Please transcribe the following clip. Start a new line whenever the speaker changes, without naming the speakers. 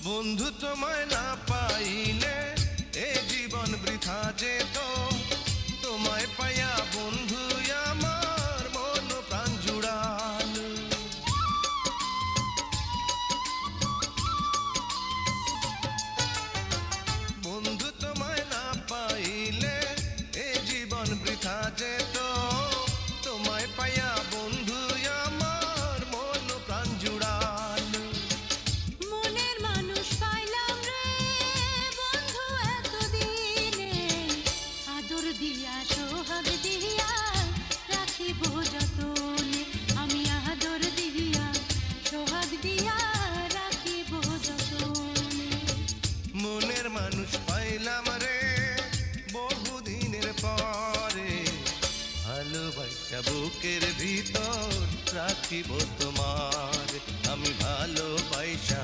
বন্ধু তোমায় না পাইলে এ জীবন বৃথা যেত, তোমায় পাইয়া বন্ধু আমার মন প্রাণ জুড়াল। বন্ধু তোমায় না পাইলে এ জীবন বৃথা যেত, তোমায় পাইয়া বন্ধু আমার মন প্রাণ জুড়াল।
মনের মানুষ পাইলাম রে বন্ধু এতদিনে, আদর দিয়া সোহাগ দিয়া রাখিব যতনে, আমি আদর দিয়া সোহাগ দিয়া রাখিব যতনে।
মনের মানুষ পাইলাম রে বহুদিনের পরে, ভালোবাসা বুকের ভিতর রাখিব তোমার, আমি ভালোবাসা